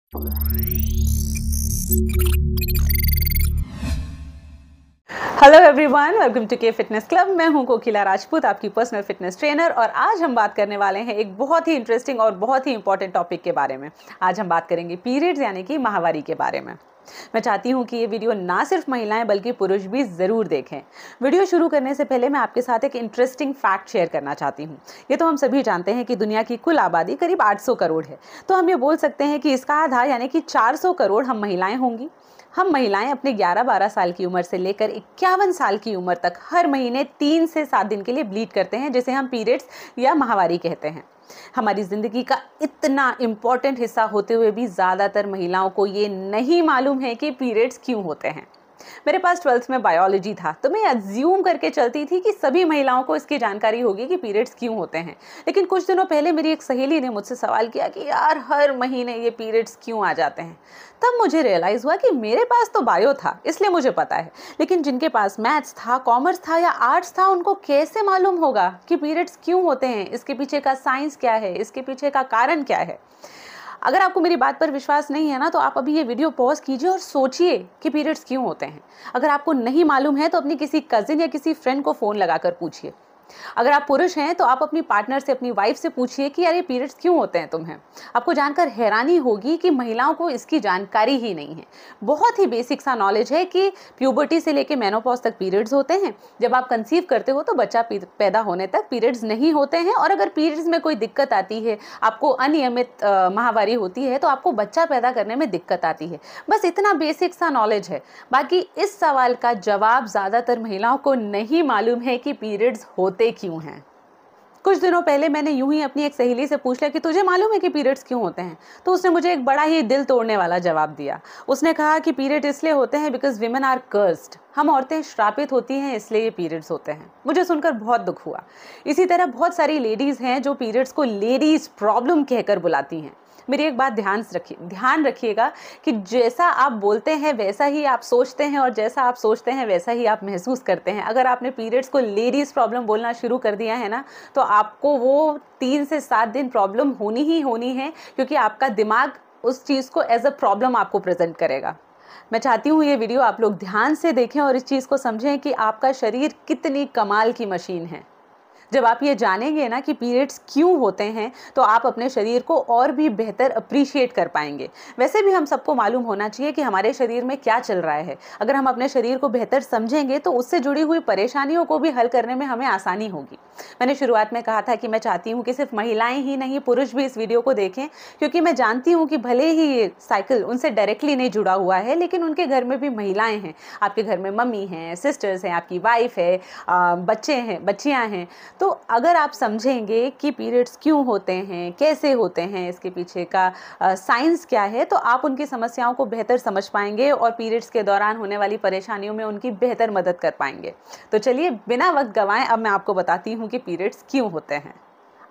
Hello everyone, welcome to के fitness club. मैं हूं कोकिला राजपूत, आपकी पर्सनल फिटनेस ट्रेनर। और आज हम बात करने वाले हैं एक बहुत ही इंटरेस्टिंग और बहुत ही इंपॉर्टेंट टॉपिक के बारे में। आज हम बात करेंगे पीरियड्स यानी कि माहवारी के बारे में। मैं चाहती हूं कि ये वीडियो ना सिर्फ महिलाएं बल्कि पुरुष भी ज़रूर देखें। वीडियो शुरू करने से पहले मैं आपके साथ एक इंटरेस्टिंग फैक्ट शेयर करना चाहती हूं। ये तो हम सभी जानते हैं कि दुनिया की कुल आबादी करीब 800 करोड़ है, तो हम ये बोल सकते हैं कि इसका आधा यानी कि 400 करोड़ हम महिलाएं होंगी। हम महिलाएं अपने 11-12 साल की उम्र से लेकर 51 साल की उम्र तक हर महीने 3 से 7 दिन के लिए ब्लीड करते हैं, जिसे हम पीरियड्स या माहवारी कहते हैं। हमारी ज़िंदगी का इतना इम्पॉर्टेंट हिस्सा होते हुए भी ज़्यादातर महिलाओं को ये नहीं मालूम है कि पीरियड्स क्यों होते हैं। मेरे पास 12th में बायोलॉजी था, तो मैं अज्यूम करके चलती थी कि सभी महिलाओं को इसकी जानकारी होगी कि पीरियड्स क्यों होते हैं। लेकिन कुछ दिनों पहले मेरी एक सहेली ने मुझसे सवाल किया कि यार हर महीने ये पीरियड्स क्यों आ जाते हैं। तब मुझे रियलाइज़ हुआ कि मेरे पास तो बायो था, इसलिए मुझे पता है, लेकिन जिनके पास मैथ्स था, कॉमर्स था या आर्ट्स था, उनको कैसे मालूम होगा कि पीरियड्स क्यों होते हैं, इसके पीछे का साइंस क्या है, इसके पीछे का कारण क्या है। अगर आपको मेरी बात पर विश्वास नहीं है ना, तो आप अभी ये वीडियो पॉज कीजिए और सोचिए कि पीरियड्स क्यों होते हैं। अगर आपको नहीं मालूम है तो अपनी किसी कजिन या किसी फ्रेंड को फ़ोन लगाकर पूछिए। अगर आप पुरुष हैं तो आप अपनी पार्टनर से, अपनी वाइफ से पूछिए कि यार ये पीरियड्स क्यों होते हैं तुम्हें। आपको जानकर हैरानी होगी कि महिलाओं को इसकी जानकारी ही नहीं है। बहुत ही बेसिक सा नॉलेज है कि प्यूबर्टी से लेकर मेनोपॉज तक पीरियड्स होते हैं। जब आप कंसीव करते हो तो बच्चा पैदा होने तक पीरियड्स नहीं होते हैं, और अगर पीरियड्स में कोई दिक्कत आती है, आपको अनियमित माहवारी होती है, तो आपको बच्चा पैदा करने में दिक्कत आती है। बस इतना बेसिक सा नॉलेज है। बाकी इस सवाल का जवाब ज़्यादातर महिलाओं को नहीं मालूम है कि पीरियड्स होते क्यों हैं। कुछ दिनों पहले मैंने यूं ही अपनी एक सहेली से पूछ लिया कि तुझे मालूम है कि पीरियड्स क्यों होते हैं, तो उसने मुझे एक बड़ा ही दिल तोड़ने वाला जवाब दिया। उसने कहा कि पीरियड इसलिए होते हैं बिकॉज विमेन आर कर्स्ड। हम औरतें श्रापित होती हैं, इसलिए ये पीरियड्स होते हैं। मुझे सुनकर बहुत दुख हुआ। इसी तरह बहुत सारी लेडीज़ हैं जो पीरियड्स को लेडीज़ प्रॉब्लम कहकर बुलाती हैं। मेरी एक बात ध्यान रखिएगा कि जैसा आप बोलते हैं वैसा ही आप सोचते हैं, और जैसा आप सोचते हैं वैसा ही आप महसूस करते हैं। अगर आपने पीरियड्स को लेडीज़ प्रॉब्लम बोलना शुरू कर दिया है ना, तो आपको वो 3 से 7 दिन प्रॉब्लम होनी ही होनी है, क्योंकि आपका दिमाग उस चीज़ को एज अ प्रॉब्लम आपको प्रेजेंट करेगा। मैं चाहती हूँ ये वीडियो आप लोग ध्यान से देखें और इस चीज़ को समझें कि आपका शरीर कितनी कमाल की मशीन है। जब आप ये जानेंगे ना कि पीरियड्स क्यों होते हैं, तो आप अपने शरीर को और भी बेहतर अप्रिशिएट कर पाएंगे। वैसे भी हम सबको मालूम होना चाहिए कि हमारे शरीर में क्या चल रहा है। अगर हम अपने शरीर को बेहतर समझेंगे तो उससे जुड़ी हुई परेशानियों को भी हल करने में हमें आसानी होगी। मैंने शुरुआत में कहा था कि मैं चाहती हूँ कि सिर्फ महिलाएं ही नहीं, पुरुष भी इस वीडियो को देखें, क्योंकि मैं जानती हूँ कि भले ही ये साइकिल उनसे डायरेक्टली नहीं जुड़ा हुआ है, लेकिन उनके घर में भी महिलाएं हैं। आपके घर में मम्मी हैं, सिस्टर्स हैं, आपकी वाइफ है, बच्चे हैं, बच्चियाँ हैं। तो अगर आप समझेंगे कि पीरियड्स क्यों होते हैं, कैसे होते हैं, इसके पीछे का साइंस क्या है, तो आप उनकी समस्याओं को बेहतर समझ पाएंगे और पीरियड्स के दौरान होने वाली परेशानियों में उनकी बेहतर मदद कर पाएंगे। तो चलिए बिना वक्त गंवाए अब मैं आपको बताती हूँ कि पीरियड्स क्यों होते हैं।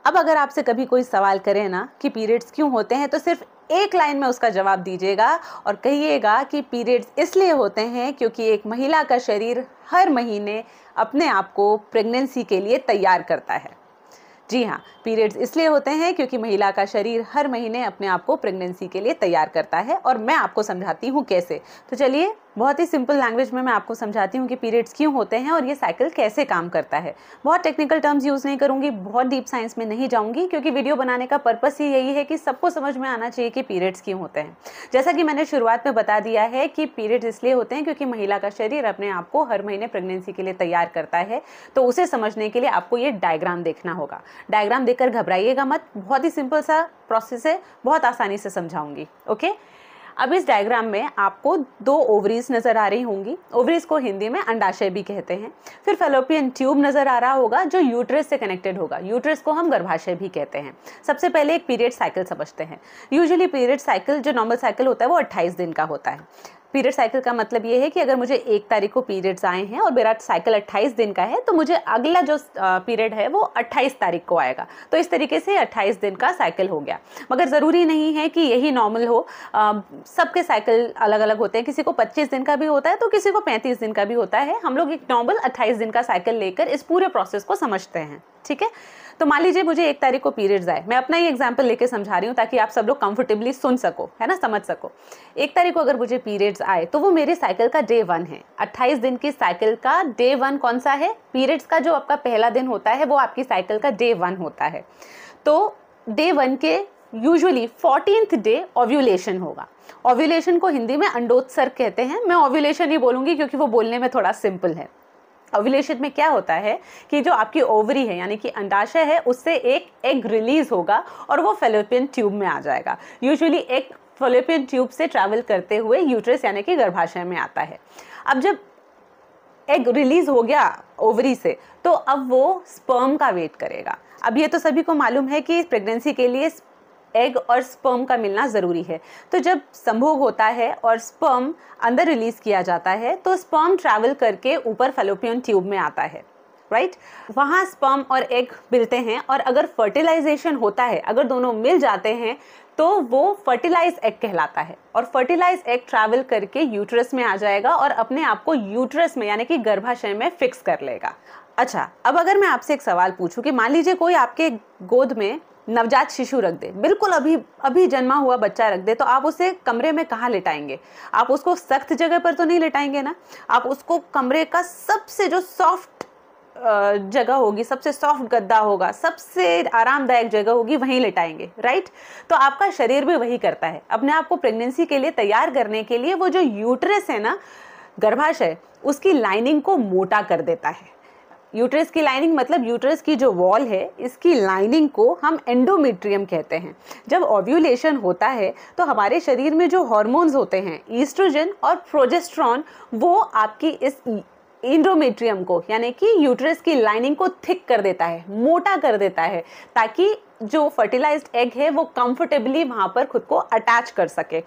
अब अगर आपसे कभी कोई सवाल करे ना कि पीरियड्स क्यों होते हैं, तो सिर्फ एक लाइन में उसका जवाब दीजिएगा और कहिएगा कि पीरियड्स इसलिए होते हैं क्योंकि एक महिला का शरीर हर महीने अपने आप को प्रेगनेंसी के लिए तैयार करता है। जी हाँ, पीरियड्स इसलिए होते हैं क्योंकि महिला का शरीर हर महीने अपने आप को प्रेगनेंसी के लिए तैयार करता है, और मैं आपको समझाती हूँ कैसे। तो चलिए बहुत ही सिंपल लैंग्वेज में मैं आपको समझाती हूँ कि पीरियड्स क्यों होते हैं और ये साइकिल कैसे काम करता है। बहुत टेक्निकल टर्म्स यूज़ नहीं करूँगी, बहुत डीप साइंस में नहीं जाऊँगी, क्योंकि वीडियो बनाने का पर्पस ही यही है कि सबको समझ में आना चाहिए कि पीरियड्स क्यों होते हैं। जैसा कि मैंने शुरुआत में बता दिया है कि पीरियड्स इसलिए होते हैं क्योंकि महिला का शरीर अपने आप को हर महीने प्रेगनेंसी के लिए तैयार करता है। तो उसे समझने के लिए आपको ये डायग्राम देखना होगा। डायग्राम देखकर घबराइएगा मत, बहुत ही सिंपल सा प्रोसेस है, बहुत आसानी से समझाऊंगी। ओके, अब इस डायग्राम में आपको 2 ओवरीज नज़र आ रही होंगी। ओवरीज को हिंदी में अंडाशय भी कहते हैं। फिर फैलोपियन ट्यूब नज़र आ रहा होगा जो यूट्रस से कनेक्टेड होगा। यूट्रस को हम गर्भाशय भी कहते हैं। सबसे पहले एक पीरियड साइकिल समझते हैं। यूजुअली पीरियड साइकिल जो नॉर्मल साइकिल होता है वो 28 दिन का होता है। पीरियड साइकिल का मतलब ये है कि अगर मुझे 1 तारीख को पीरियड्स आए हैं और मेरा साइकिल 28 दिन का है, तो मुझे अगला जो पीरियड है वो 28 तारीख को आएगा। तो इस तरीके से 28 दिन का साइकिल हो गया। मगर ज़रूरी नहीं है कि यही नॉर्मल हो। सबके साइकिल अलग अलग होते हैं। किसी को 25 दिन का भी होता है तो किसी को 35 दिन का भी होता है। हम लोग एक नॉर्मल 28 दिन का साइकिल लेकर इस पूरे प्रोसेस को समझते हैं। ठीक है। तो मान लीजिए मुझे 1 तारीख को पीरियड्स आए, मैं अपना ही एग्जांपल लेके समझा रही हूँ ताकि आप सब लोग कंफर्टेबली सुन सको, है ना, समझ सको। 1 तारीख को अगर मुझे पीरियड्स आए तो वो मेरे साइकिल का डे 1 है। 28 दिन की साइकिल का डे 1 कौन सा है? पीरियड्स का जो आपका पहला दिन होता है वो आपकी साइकिल का डे 1 होता है। तो डे 1 के यूजुअली 14th डे ओव्यूलेशन होगा। ओव्यूलेशन को हिंदी में अंडोत्सर्ग कहते हैं, मैं ओव्यूलेशन ही बोलूँगी क्योंकि वो बोलने में थोड़ा सिंपल है। ओव्यूलेशन में क्या होता है कि जो आपकी ओवरी है यानी कि अंडाशय है उससे एक एग रिलीज होगा और वो फैलोपियन ट्यूब में आ जाएगा। यूजुअली एक फैलोपियन ट्यूब से ट्रैवल करते हुए यूट्रस यानी कि गर्भाशय में आता है। अब जब एग रिलीज हो गया ओवरी से तो अब वो स्पर्म का वेट करेगा। अब ये तो सभी को मालूम है कि प्रेगनेंसी के लिए एग और स्पर्म का मिलना ज़रूरी है। तो जब संभोग होता है और स्पर्म अंदर रिलीज किया जाता है तो स्पर्म ट्रैवल करके ऊपर फैलोपियन ट्यूब में आता है, राइट। वहाँ स्पर्म और एग मिलते हैं और अगर फर्टिलाइजेशन होता है, अगर दोनों मिल जाते हैं तो वो फर्टिलाइज एग कहलाता है और फर्टिलाइज एग ट्रैवल करके यूट्रस में आ जाएगा और अपने आप को यूट्रस में यानी कि गर्भाशय में फिक्स कर लेगा। अच्छा, अब अगर मैं आपसे एक सवाल पूछूं कि मान लीजिए कोई आपके गोद में नवजात शिशु रख दे, बिल्कुल अभी जन्मा हुआ बच्चा रख दे, तो आप उसे कमरे में कहाँ लेटाएंगे? आप उसको सख्त जगह पर तो नहीं लेटाएंगे ना, आप उसको कमरे का सबसे जो सॉफ्ट जगह होगी, सबसे सॉफ्ट गद्दा होगा, सबसे आरामदायक जगह होगी, वहीं लेटाएंगे, राइट। तो आपका शरीर भी वही करता है, अपने आप को प्रेगनेंसी के लिए तैयार करने के लिए वो जो यूट्रस है ना, गर्भाशय, उसकी लाइनिंग को मोटा कर देता है। यूट्रस की लाइनिंग मतलब यूट्रस की जो वॉल है, इसकी लाइनिंग को हम एंडोमेट्रियम कहते हैं। जब ओव्यूलेशन होता है तो हमारे शरीर में जो हार्मोन्स होते हैं, ईस्ट्रोजन और प्रोजेस्टेरॉन, वो आपकी इस एंडोमेट्रियम को यानी कि यूट्रस की लाइनिंग को थिक कर देता है, मोटा कर देता है, ताकि जो फर्टिलाइज्ड एग है वो कंफर्टेबली वहाँ पर खुद को अटैच कर सके।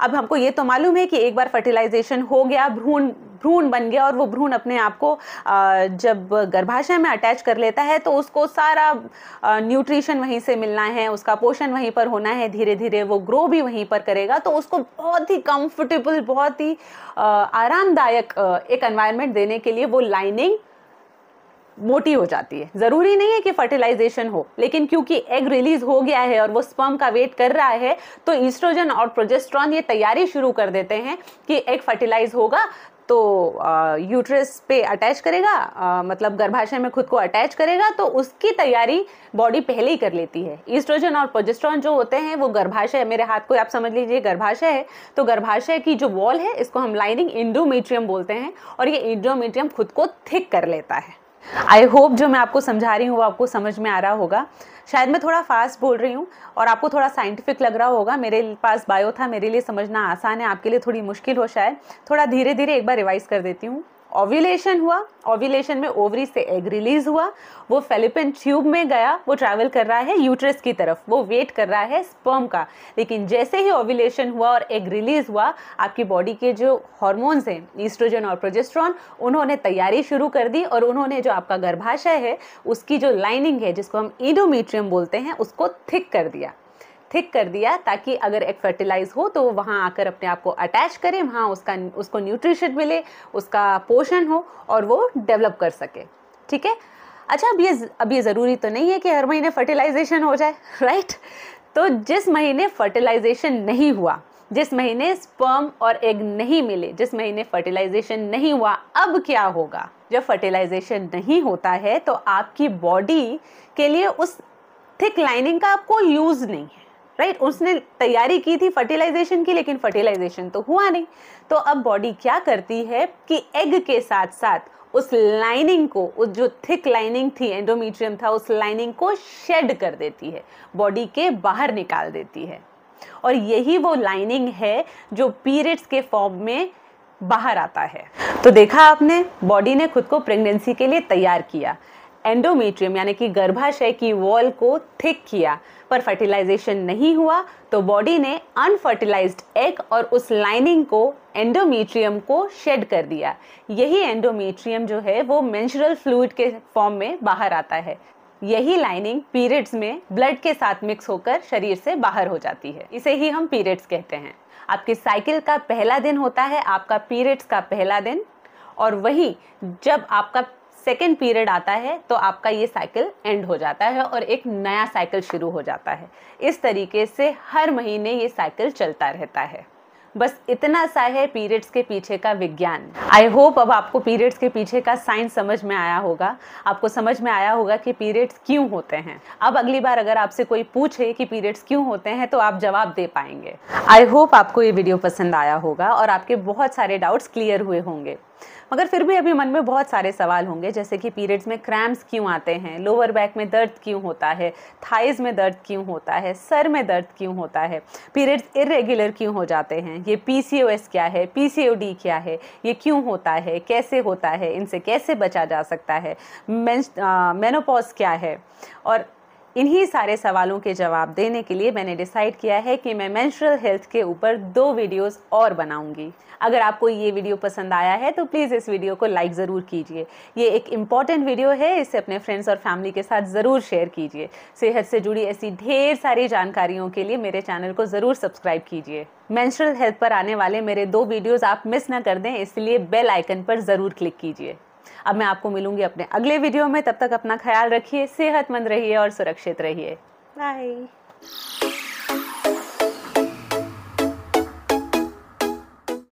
अब हमको ये तो मालूम है कि एक बार फर्टिलाइजेशन हो गया, भ्रूण बन गया और वो भ्रूण अपने आप को जब गर्भाशय में अटैच कर लेता है तो उसको सारा न्यूट्रिशन वहीं से मिलना है, उसका पोषण वहीं पर होना है, धीरे धीरे वो ग्रो भी वहीं पर करेगा। तो उसको बहुत ही कंफर्टेबल, बहुत ही आरामदायक एक एनवायरनमेंट देने के लिए वो लाइनिंग मोटी हो जाती है। जरूरी नहीं है कि फर्टिलाइजेशन हो, लेकिन क्योंकि एग रिलीज हो गया है और वो स्पर्म का वेट कर रहा है तो ईस्ट्रोजन और प्रोजेस्टेरॉन ये तैयारी शुरू कर देते हैं कि एग फर्टिलाइज होगा तो यूट्रस पे अटैच करेगा, मतलब गर्भाशय में खुद को अटैच करेगा, तो उसकी तैयारी बॉडी पहले ही कर लेती है। ईस्ट्रोजन और प्रोजेस्टेरॉन जो होते हैं वो गर्भाशय, मेरे हाथ को आप समझ लीजिए गर्भाशय है, तो गर्भाशय की जो वॉल है इसको हम लाइनिंग एंडोमेट्रियम बोलते हैं और ये एंडोमेट्रियम खुद को थिक कर लेता है। आई होप जो मैं आपको समझा रही हूँ वो आपको समझ में आ रहा होगा। शायद मैं थोड़ा फास्ट बोल रही हूँ और आपको थोड़ा साइंटिफिक लग रहा होगा। मेरे पास बायो था, मेरे लिए समझना आसान है, आपके लिए थोड़ी मुश्किल हो शायद। थोड़ा धीरे धीरे एक बार रिवाइज कर देती हूँ। ओव्यूलेशन हुआ, ओव्यूलेशन में ओवरी से एग रिलीज हुआ, वो फैलोपियन ट्यूब में गया, वो ट्रैवल कर रहा है यूट्रस की तरफ, वो वेट कर रहा है स्पर्म का। लेकिन जैसे ही ओव्यूलेशन हुआ और एग रिलीज हुआ, आपकी बॉडी के जो हार्मोन्स हैं, ईस्ट्रोजन और प्रोजेस्टेरॉन, उन्होंने तैयारी शुरू कर दी और उन्होंने जो आपका गर्भाशय है उसकी जो लाइनिंग है, जिसको हम एंडोमेट्रियम बोलते हैं, उसको थिक कर दिया ताकि अगर एग फर्टिलाइज हो तो वहाँ आकर अपने आप को अटैच करे, वहाँ उसको न्यूट्रिशन मिले, उसका पोषण हो और वो डेवलप कर सके। ठीक है। अच्छा, अब ये ज़रूरी तो नहीं है कि हर महीने फर्टिलाइजेशन हो जाए, राइट। तो जिस महीने फर्टिलाइजेशन नहीं हुआ, जिस महीने स्पर्म और एग नहीं मिले, जिस महीने फर्टिलाइजेशन नहीं हुआ, अब क्या होगा? जब फर्टिलाइजेशन नहीं होता है तो आपकी बॉडी के लिए उस थिक लाइनिंग का आपको यूज़ नहीं है, राइट। उसने तैयारी की थी फर्टिलाइजेशन की, लेकिन फर्टिलाइजेशन तो हुआ नहीं। तो अब बॉडी क्या करती है कि एग के साथ साथ उस लाइनिंग को, उस जो थिक लाइनिंग थी, एंडोमेट्रियम था, उस लाइनिंग को शेड कर देती है, बॉडी के बाहर निकाल देती है। और यही वो लाइनिंग है जो पीरियड्स के फॉर्म में बाहर आता है। तो देखा आपने, बॉडी ने खुद को प्रेगनेंसी के लिए तैयार किया, एंडोमेट्रियम यानी कि गर्भाशय की वॉल को थिक किया, पर फर्टिलाइजेशन नहीं हुआ तो बॉडी ने अनफर्टिलाइज्ड एग और उस लाइनिंग को, एंडोमेट्रियम को शेड कर दिया। यही एंडोमेट्रियम जो है वो मेंस्ट्रुअल फ्लूइड के फॉर्म में बाहर आता है। यही लाइनिंग पीरियड्स में ब्लड के साथ मिक्स होकर शरीर से बाहर हो जाती है। इसे ही हम पीरियड्स कहते हैं। आपकी साइकिल का पहला दिन होता है आपका पीरियड्स का पहला दिन, और वही जब आपका सेकेंड पीरियड आता है तो आपका ये साइकिल एंड हो जाता है और एक नया साइकिल शुरू हो जाता है। इस तरीके से हर महीने ये साइकिल चलता रहता है। बस इतना सा है पीरियड्स के पीछे का विज्ञान। आई होप अब आपको पीरियड्स के पीछे का साइंस समझ में आया होगा, आपको समझ में आया होगा कि पीरियड्स क्यों होते हैं। अब अगली बार अगर आपसे कोई पूछे कि पीरियड्स क्यों होते हैं तो आप जवाब दे पाएंगे। आई होप आपको ये वीडियो पसंद आया होगा और आपके बहुत सारे डाउट्स क्लियर हुए होंगे। मगर फिर भी अभी मन में बहुत सारे सवाल होंगे, जैसे कि पीरियड्स में क्रैम्प्स क्यों आते हैं, लोअर बैक में दर्द क्यों होता है, थाइज में दर्द क्यों होता है, सर में दर्द क्यों होता है, पीरियड्स इरेगुलर क्यों हो जाते हैं, ये पीसीओएस क्या है, पीसीओडी क्या है, ये क्यों होता है, कैसे होता है, इनसे कैसे बचा जा सकता है, मेनोपॉज क्या है। और इन्हीं सारे सवालों के जवाब देने के लिए मैंने डिसाइड किया है कि मैं मेंस्ट्रुअल हेल्थ के ऊपर 2 वीडियोस और बनाऊंगी। अगर आपको ये वीडियो पसंद आया है तो प्लीज़ इस वीडियो को लाइक ज़रूर कीजिए। ये एक इम्पॉर्टेंट वीडियो है, इसे अपने फ्रेंड्स और फैमिली के साथ ज़रूर शेयर कीजिए। सेहत से जुड़ी ऐसी ढेर सारी जानकारियों के लिए मेरे चैनल को ज़रूर सब्सक्राइब कीजिए। मेंस्ट्रुअल हेल्थ पर आने वाले मेरे 2 वीडियोज़ आप मिस ना कर दें, इसलिए बेल आइकन पर ज़रूर क्लिक कीजिए। अब मैं आपको मिलूंगी अपने अगले वीडियो में। तब तक अपना ख्याल रखिए, सेहतमंद रहिए और सुरक्षित रहिए। बाय।